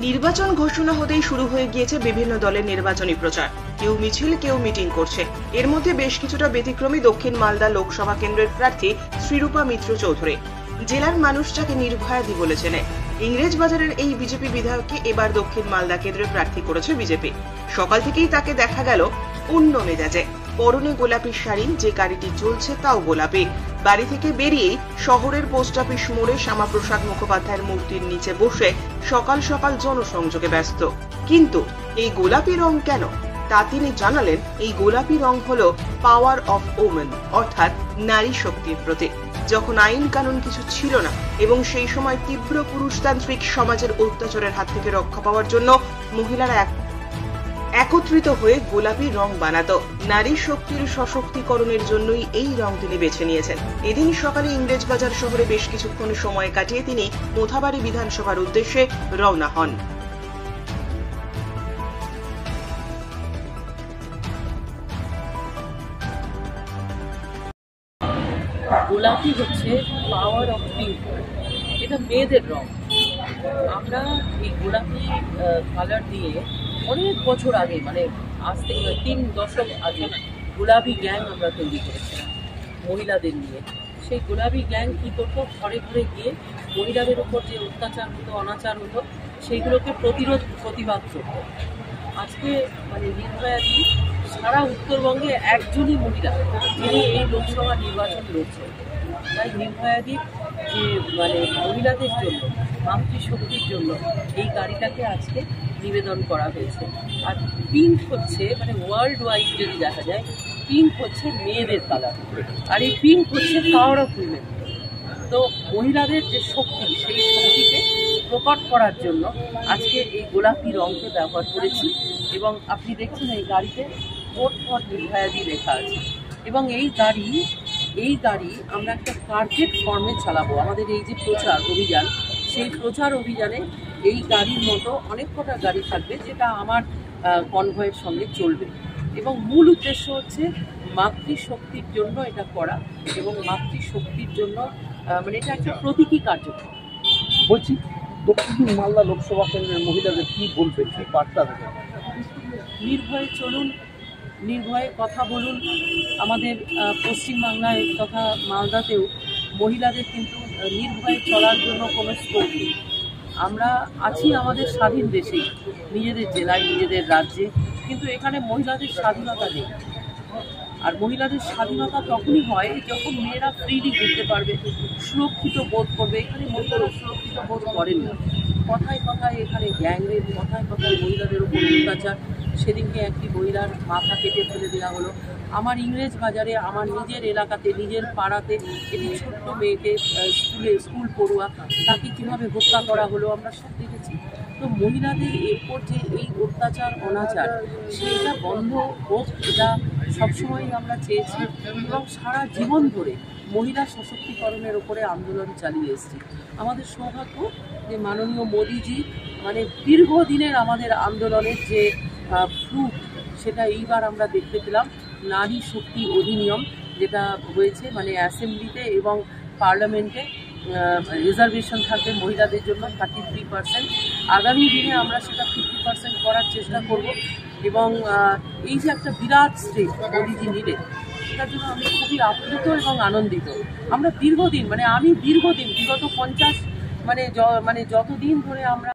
নির্বাচন ঘোষণা হতেই শুরু হয়ে গিয়েছে বিভিন্ন দলের নির্বাচনী প্রচার। কেউ মিছিল, কেউ মিটিং করছে। এর মধ্যে বেশ কিছুটা ব্যতিক্রমী দক্ষিণ মালদা লোকসভা কেন্দ্রের প্রার্থী শ্রীরূপা মিত্র চৌধুরী। জেলার মানুষ যাকে নির্ভয়াদি বলে চেনে। ইংরেজবাজারের এই বিজেপি বিধায়ককে এবার দক্ষিণ মালদা কেন্দ্রে প্রার্থী করেছে বিজেপি। সকাল থেকেই তাকে দেখা গেল অন্য মেজাজে। পরনে গোলাপি শাড়ি, যে গাড়িটি চলছে তাও গোলাপি। বাড়ি থেকে বেরিয়েই শহরের পোস্ট অফিস মোড়ে শ্যামাপ্রসাদ মুখোপাধ্যায়ের মূর্তির নিচে বসে সকাল সকাল জনসংযোগে ব্যস্ত। কিন্তু এই গোলাপি রং কেন, তা তিনি জানালেন। এই গোলাপি রং হলো পাওয়ার অফ ওমেন, অর্থাৎ নারী শক্তির প্রতীক। যখন আইন কানুন কিছু ছিল না এবং সেই সময় তীব্র পুরুষতান্ত্রিক সমাজের অত্যাচারের হাত থেকে রক্ষা পাওয়ার জন্য মহিলারা একত্রিত হয়ে গোলাপি রং বানাতো। নারী শক্তির সশক্তিকরণের জন্যই এই রং তিনি বেছে নিয়েছেন। এদিন সকালে ইংরেজবাজার শহরে বেশ কিছুক্ষণ সময় কাটিয়ে তিনি মোথাবাড়ি বিধানসভার উদ্দেশ্যে রওনা হন। গোলাপি হচ্ছে পাওয়ার অফ পিঙ্ক, এটা মেয়েদের রং। আমরা এই গোলাপি কালার দিয়ে অনেক বছর আগে, মানে আজ থেকে 3 দশক আগে গোলাপি গ্যাং আমরা তৈরি করেছিলাম মহিলাদের নিয়ে। সেই গোলাপি গ্যাং কী করতো, ঘরে ঘরে গিয়ে মহিলাদের উপর যে অত্যাচার হতো, অনাচার হতো, সেইগুলোকে প্রতিবাদ করত। আজকে মানে নির্ভয়াদি সারা উত্তরবঙ্গে একজনই মহিলা যিনি এই লোকসভা নির্বাচন লড়ছেন। তাই নির্ভয়াদি যে মানে মহিলাদের জন্য, মাতৃশক্তির জন্য এই গাড়িটাকে আজকে নিবেদন করা হয়েছে। আর পিঙ্ক হচ্ছে মানে ওয়ার্ল্ড ওয়াইড যদি দেখা যায়, পিঙ্ক হচ্ছে মেয়েদের কালার, আর এই পিঙ্ক হচ্ছে পাওয়ার অফ উইমেন। তো মহিলাদের যে শক্তি, সেই শক্তিকে প্রকট করার জন্য আজকে এই গোলাপি রঙকে ব্যবহার করেছি। এবং আপনি দেখছেন এই গাড়িতে ভোট ফর নির্ভয়াদি লেখা আছে। এবং এই গাড়ি আমরা একটা কার্পেট ফর্মে চালাবো। আমাদের এই যে প্রচার অভিযান, সেই প্রচার অভিযানে এই গাড়ির মতো অনেক কটা গাড়ি থাকবে, যেটা আমার কনভয়ের সঙ্গে চলবে। এবং মূল উদ্দেশ্য হচ্ছে মাতৃশক্তির জন্য এটা করা, এবং মাতৃশক্তির জন্য মানে এটা একটা প্রতীকী কার্যক্রম। বলছি, দক্ষিণ মালদা লোকসভা কেন্দ্রের মহিলাদের কি বলবেন, কি বার্তা দেবেন? নির্ভয়ে চলুন, নির্ভয়ে কথা বলুন। আমাদের পশ্চিমবাংলায় তথা মালদাতেও মহিলাদের কিন্তু নির্ভয়ে চলার জন্য কোনো স্কোপ নেই। আমরা আছি আমাদের স্বাধীন দেশেই, নিজেদের জেলায়, নিজেদের রাজ্যে, কিন্তু এখানে মহিলাদের স্বাধীনতা নেই। আর মহিলাদের স্বাধীনতা তখনই হয় যখন মেয়েরা ফ্রিলি ঘুরতে পারবে, সুরক্ষিত বোধ করবে। এখানে মহিলারা সুরক্ষিত বোধ করেন না। কথায় কথায় এখানে গ্যাংরেপ, কথায় কথায় মহিলাদের উপর অত্যাচার। সেদিনকে একটি মহিলার মাথা কেটে ফেলে দেওয়া হলো। আমার ইংরেজবাজারে, আমার নিজের এলাকাতে, নিজের পাড়াতে একটি ছোট্ট মেয়েকে স্কুল পড়ুয়া, তাকে কীভাবে হত্যা করা হলো আমরা সব দেখেছি। তো মহিলাদের এরপর যে এই অত্যাচার, অনাচার, সেইটা বন্ধ হোক, এটা সবসময়ই আমরা চেয়েছি। এবং সারা জীবন ধরে মহিলা সশক্তিকরণের ওপরে আন্দোলন চালিয়ে এসেছি। আমাদের সৌভাগ্য যে মাননীয় মোদিজি মানে দীর্ঘদিনের আমাদের আন্দোলনের যে ফ্রুট, সেটা এইবার আমরা দেখতে পেলাম। নারী শক্তি অধিনিয়ম যেটা হয়েছে, মানে অ্যাসেম্বলিতে এবং পার্লামেন্টে রিজার্ভেশন থাকবে মহিলাদের জন্য 33%। আগামী দিনে আমরা সেটা 50% করার চেষ্টা করব। এবং এই যে একটা বিরাট স্টেপ মোদিজি নিলেন, সেটার জন্য আমি খুবই আপ্লুত এবং আনন্দিত। আমরা দীর্ঘদিন, মানে আমি দীর্ঘদিন, বিগত 50 মানে যতদিন ধরে আমরা